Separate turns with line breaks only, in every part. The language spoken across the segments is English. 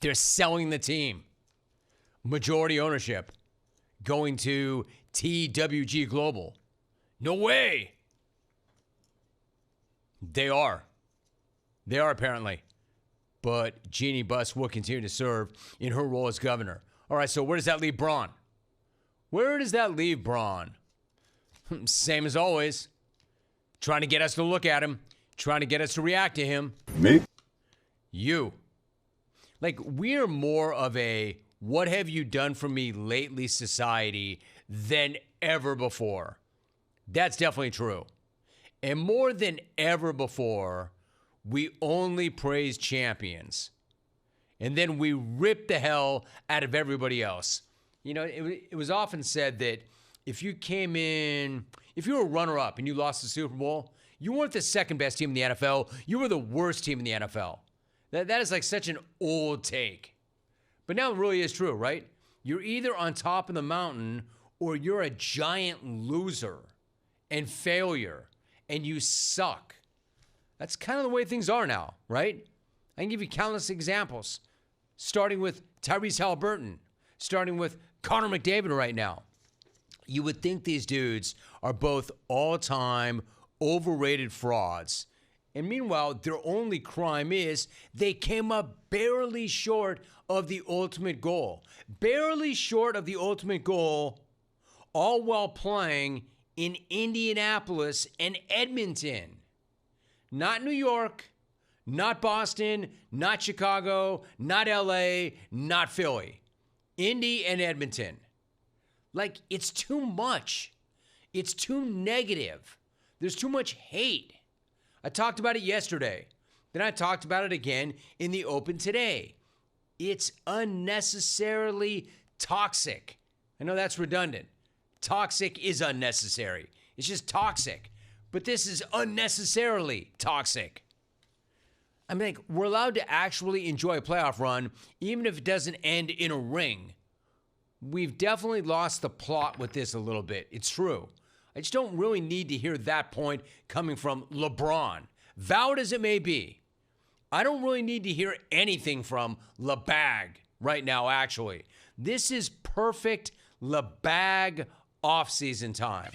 They're selling the team. Majority ownership going to TWG Global. No way. They are. They are apparently. But Jeannie Buss will continue to serve in her role as governor. All right, so where does that leave Braun? Where does that leave Braun? Same as always. Trying to get us to look at him. Trying to get us to react to him.
Me?
You. Like, we're more of a what have you done for me lately society than ever before. That's definitely true. And more than ever before, we only praise champions. And then we rip the hell out of everybody else. You know, it was often said that if you came in, if you were a runner-up and you lost the Super Bowl, you weren't the second best team in the NFL. You were the worst team in the NFL. That is like such an old take. But now it really is true, right? You're either on top of the mountain or you're a giant loser and failure and you suck. That's kind of the way things are now, right? I can give you countless examples, starting with Tyrese Halliburton, starting with Connor McDavid right now. You would think these dudes are both all-time overrated frauds. And meanwhile, their only crime is they came up barely short of the ultimate goal. Barely short of the ultimate goal, all while playing in Indianapolis and Edmonton. Not New York, not Boston, not Chicago, not LA, not Philly. Indy and Edmonton. Like, it's too much. It's too negative. There's too much hate. I talked about it yesterday. Then I talked about it again in the open today. It's unnecessarily toxic. I know that's redundant. Toxic is unnecessary. It's just toxic. But this is unnecessarily toxic. I mean, like, we're allowed to actually enjoy a playoff run, even if it doesn't end in a ring. We've definitely lost the plot with this a little bit. It's true. I just don't really need to hear that point coming from LeBron. Vowed as it may be. I don't really need to hear anything from LeBag right now, actually. This is perfect LeBag off-season time.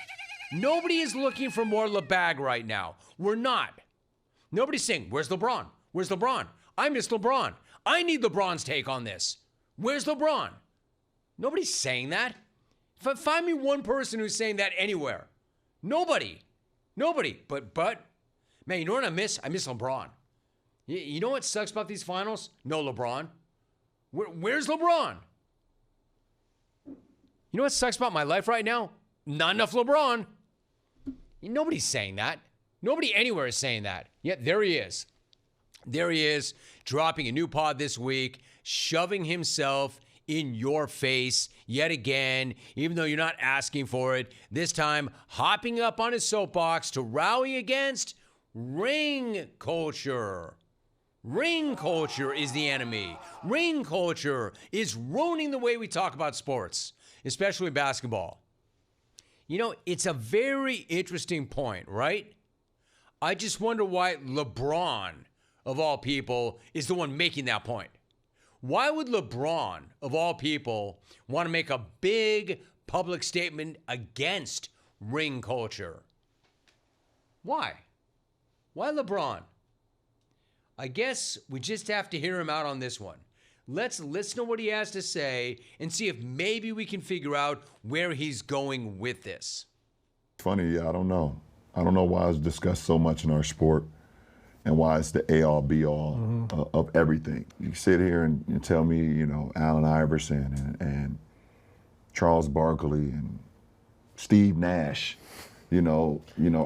Nobody is looking for more LeBag right now. We're not. Nobody's saying, where's LeBron? Where's LeBron? I miss LeBron. I need LeBron's take on this. Where's LeBron? Nobody's saying that. Find me one person who's saying that anywhere. Nobody. Nobody. But, man, you know what I miss? I miss LeBron. You know what sucks about these finals? No LeBron. Where's LeBron? You know what sucks about my life right now? Not enough LeBron. Nobody's saying that. Nobody anywhere is saying that. Yet there he is. There he is, dropping a new pod this week, shoving himself in your face yet again, even though you're not asking for it. This time, hopping up on his soapbox to rally against ring culture. Ring culture is the enemy. Ring culture is ruining the way we talk about sports, especially basketball. You know, it's a very interesting point, right? I just wonder why LeBron, of all people, is the one making that point. Why would LeBron, of all people, want to make a big public statement against ring culture? Why? Why LeBron? I guess we just have to hear him out on this one. Let's listen to what he has to say and see if maybe we can figure out where he's going with this.
Funny, I don't know. I don't know why it's discussed so much in our sport and why it's the A-all, B-all of everything. You sit here and you tell me, you know, Allen Iverson and Charles Barkley and Steve Nash, you know,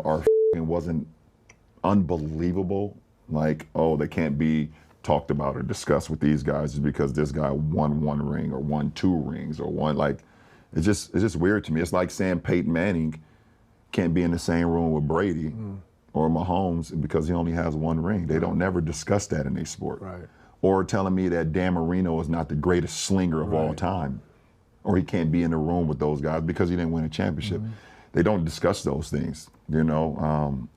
our wasn't unbelievable. Like, oh, they can't be talked about or discussed with these guys just because this guy won one ring or won two rings or one, like, it's just weird to me. It's like saying Peyton Manning can't be in the same room with Brady or Mahomes because he only has one ring. They don't never discuss that in their sport.
Right.
Or telling me that Dan Marino is not the greatest slinger of all time, or he can't be in the room with those guys because he didn't win a championship. They don't discuss those things, you know.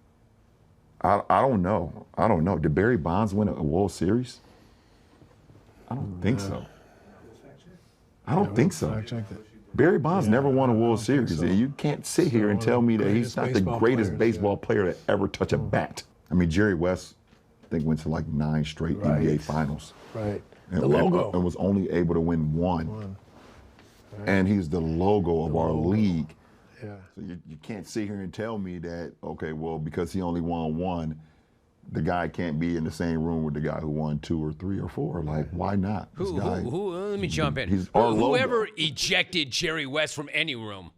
I don't know. Did Barry Bonds win a World Series? I don't think so. I don't think so.
Fact check that.
Barry Bonds never won a World Series, and you can't sit here and tell me that he's not the greatest baseball player to ever touch a bat. I mean, Jerry West, I think, went to like 9 straight NBA finals.
Right.
And,
The logo.
and was only able to win one.
Right.
And he's the logo of our league.
Yeah.
So you can't sit here and tell me that, okay, well, because he only won one, the guy can't be in the same room with the guy who won 2 or 3 or 4. Like, why not?
Let me jump in.
He's our logo.
Whoever ejected Jerry West from any room,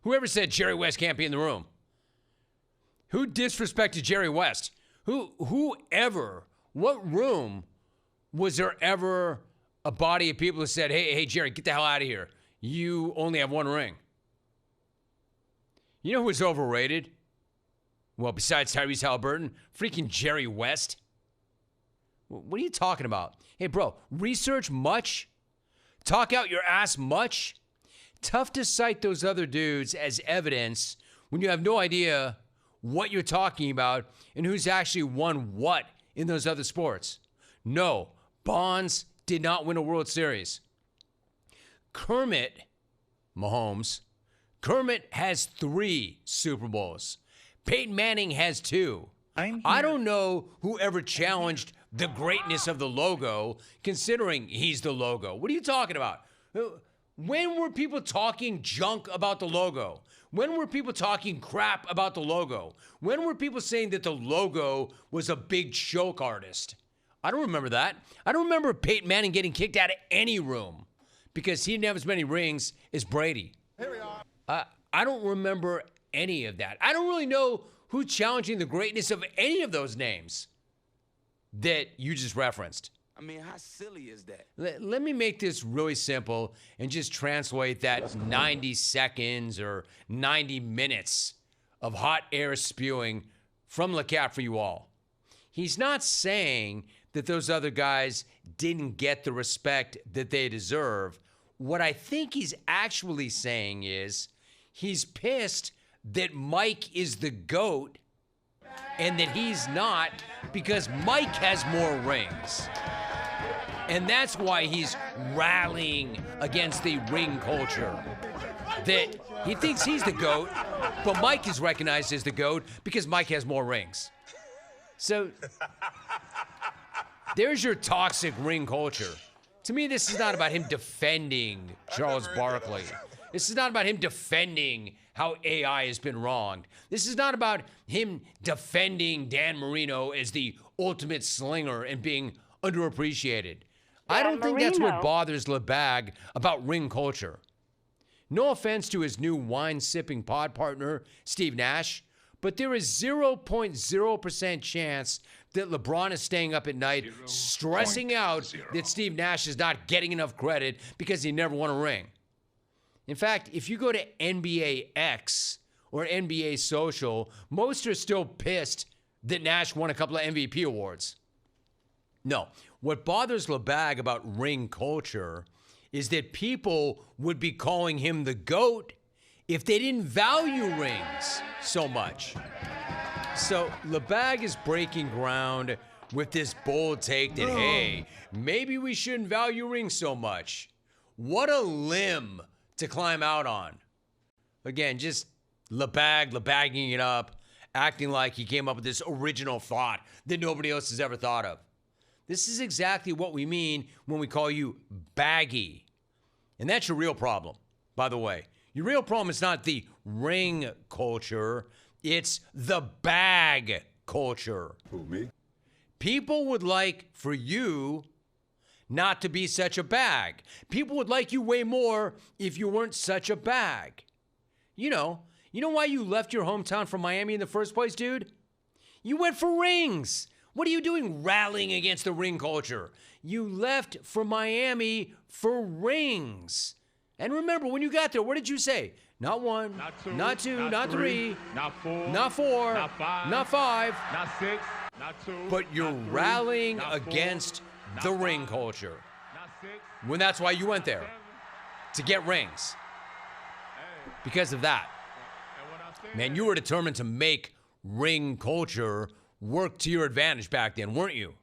whoever said Jerry West can't be in the room, who disrespected Jerry West? Whoever, what room was there ever a body of people who said, hey, Jerry, get the hell out of here. You only have 1 ring. You know who's overrated? Well, besides Tyrese Halliburton, freaking Jerry West. What are you talking about? Hey, bro, research much? Talk out your ass much? Tough to cite those other dudes as evidence when you have no idea what you're talking about and who's actually won what in those other sports. No, Bonds did not win a World Series. Kermit Mahomes, Kermit has 3 Super Bowls. Peyton Manning has 2. I don't know who ever challenged the greatness of the logo, considering he's the logo. What are you talking about? When were people talking junk about the logo? When were people talking crap about the logo? When were people saying that the logo was a big choke artist? I don't remember that. I don't remember Peyton Manning getting kicked out of any room because he didn't have as many rings as Brady. Here we are. I don't remember any of that. I don't really know who's challenging the greatness of any of those names that you just referenced.
I mean, how silly is that?
Let me make this really simple and just translate that 90 seconds or 90 minutes of hot air spewing from LeCap for you all. He's not saying that those other guys didn't get the respect that they deserve. What I think he's actually saying is he's pissed that Mike is the GOAT and that he's not because Mike has more rings. And that's why he's rallying against the ring culture. That he thinks he's the GOAT, but Mike is recognized as the GOAT because Mike has more rings. So there's your toxic ring culture. To me, this is not about him defending Charles Barkley. This is not about him defending how AI has been wronged. This is not about him defending Dan Marino as the ultimate slinger and being underappreciated. I don't think that's what bothers LeBag about ring culture. No offense to his new wine-sipping pod partner, Steve Nash, but there is 0.0% chance that LeBron is staying up at night stressing out that Steve Nash is not getting enough credit because he never won a ring. In fact, if you go to NBA X or NBA Social, most are still pissed that Nash won a couple of MVP awards. No, what bothers LeBag about ring culture is that people would be calling him the GOAT if they didn't value rings so much. So LeBag is breaking ground with this bold take that, hey, maybe we shouldn't value rings so much. What a limb to climb out on. Again, just LeBagging it up, acting like he came up with this original thought that nobody else has ever thought of. This is exactly what we mean when we call you baggy. And that's your real problem, by the way. Your real problem is not the ring culture, it's the bag culture.
Who, me?
People would like for you not to be such a bag. People would like you way more if you weren't such a bag. You know why you left your hometown for Miami in the first place, dude? You went for rings. What are you doing rallying against the ring culture? You left for Miami for rings. And remember, when you got there, what did you say? Not 1, not 2, not 3,
not 4,
not 4,
not 5,
not 5,
not 6, not 2.
but you're
not 3,
rallying
not 4,
against
not
the
5,
ring culture.
Not 6,
When that's why you went there, to get rings. Because of that. Man, you were determined to make ring culture work to your advantage back then, weren't you?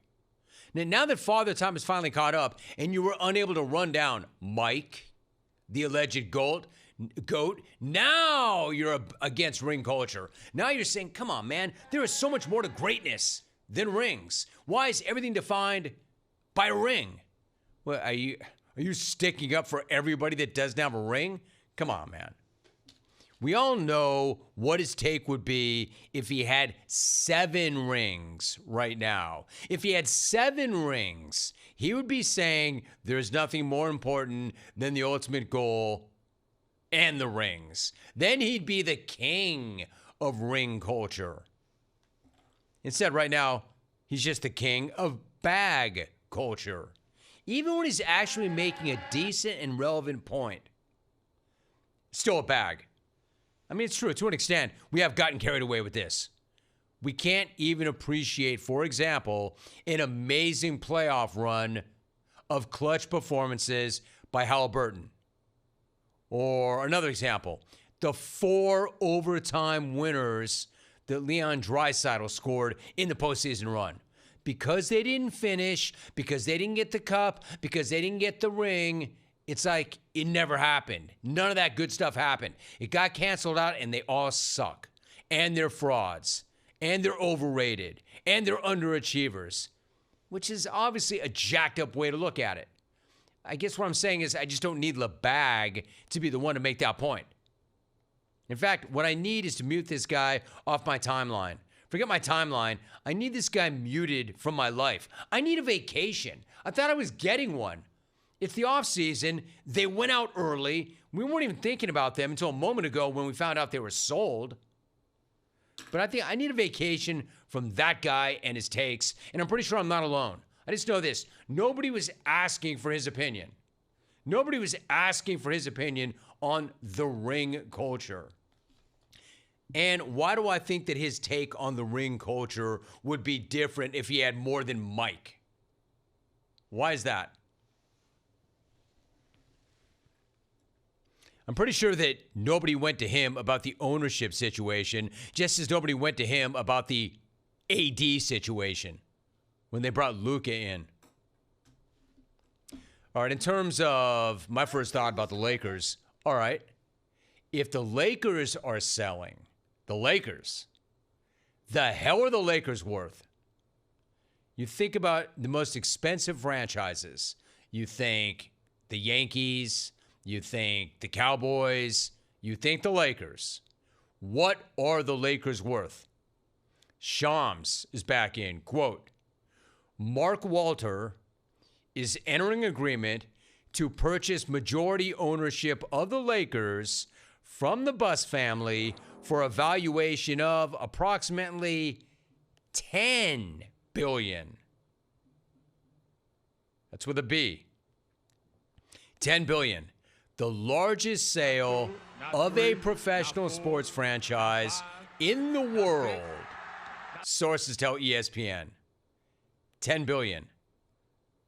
Now that Father Time is finally caught up and you were unable to run down Mike, the alleged GOAT, now you're against ring culture. Now you're saying, come on, man, there is so much more to greatness than rings. Why is everything defined by a ring? Well, are you sticking up for everybody that doesn't have a ring? Come on, man. We all know what his take would be if he had 7 rings right now. If he had 7 rings, he would be saying there's nothing more important than the ultimate goal and the rings. Then he'd be the king of ring culture. Instead, right now, he's just the king of bag culture. Even when he's actually making a decent and relevant point, still a bag. I mean, it's true. To an extent, we have gotten carried away with this. We can't even appreciate, for example, an amazing playoff run of clutch performances by Halliburton. Or another example, the 4 overtime winners that Leon Draisaitl scored in the postseason run. Because they didn't finish, because they didn't get the cup, because they didn't get the ring, it's like it never happened. None of that good stuff happened. It got canceled out, and they all suck. And they're frauds. And they're overrated. And they're underachievers. Which is obviously a jacked up way to look at it. I guess what I'm saying is I just don't need LeBag to be the one to make that point. In fact, what I need is to mute this guy off my timeline. Forget my timeline. I need this guy muted from my life. I need a vacation. I thought I was getting one. It's the off season. They went out early. We weren't even thinking about them until a moment ago when we found out they were sold. But I think I need a vacation from that guy and his takes, and I'm pretty sure I'm not alone. I just know this. Nobody was asking for his opinion. Nobody was asking for his opinion on the ring culture. And why do I think that his take on the ring culture would be different if he had more than Mike? Why is that? I'm pretty sure that nobody went to him about the ownership situation, just as nobody went to him about the AD situation when they brought Luka in. All right, in terms of my first thought about the Lakers, all right, if the Lakers are selling, the hell are the Lakers worth? You think about the most expensive franchises. You think the Yankees, you think the Cowboys, you think the Lakers. What are the Lakers worth? Shams is back in. Quote, Mark Walter is entering agreement to purchase majority ownership of the Lakers from the Buss family for a valuation of approximately $10 billion. That's with a B. $10 billion. The largest sale of a professional sports franchise in the world. Sources tell ESPN. $10 billion.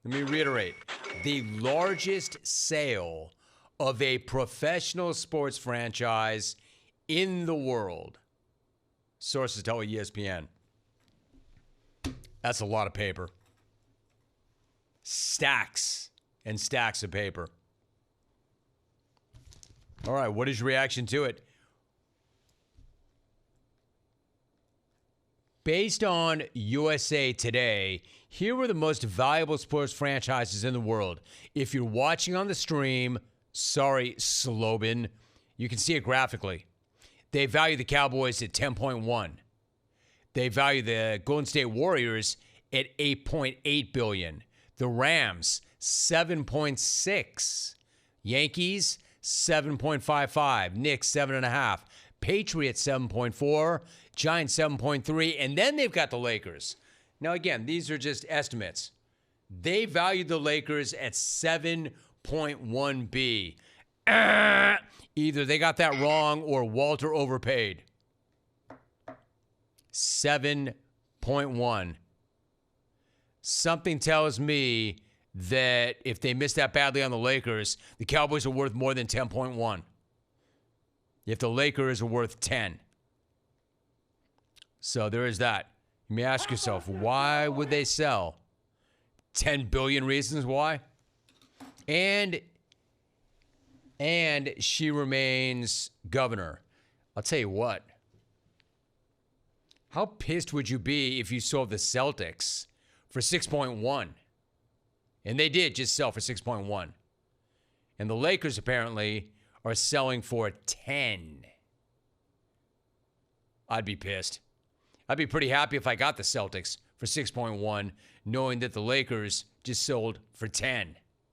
Let me reiterate. The largest sale of a professional sports franchise in the world. Sources tell ESPN. That's a lot of paper. Stacks and stacks of paper. All right, what is your reaction to it? Based on USA Today, here are the most valuable sports franchises in the world. If you're watching on the stream, sorry, Slobin, you can see it graphically. They value the Cowboys at 10.1. They value the Golden State Warriors at $8.8 billion. The Rams, 7.6. Yankees, 7.55. Knicks, 7.5. Patriots, 7.4. Giants, 7.3. And then they've got the Lakers. Now, again, these are just estimates. They valued the Lakers at 7.1 B. Either they got that wrong or Walter overpaid. 7.1. Something tells me that if they miss that badly on the Lakers, the Cowboys are worth more than 10.1. If the Lakers are worth 10. So there is that. You may ask yourself, why would they sell? 10 billion reasons why. And she remains governor. I'll tell you what. How pissed would you be if you sold the Celtics for 6.1? And they did just sell for 6.1. And the Lakers apparently are selling for 10. I'd be pissed. I'd be pretty happy if I got the Celtics for 6.1, knowing that the Lakers just sold for 10.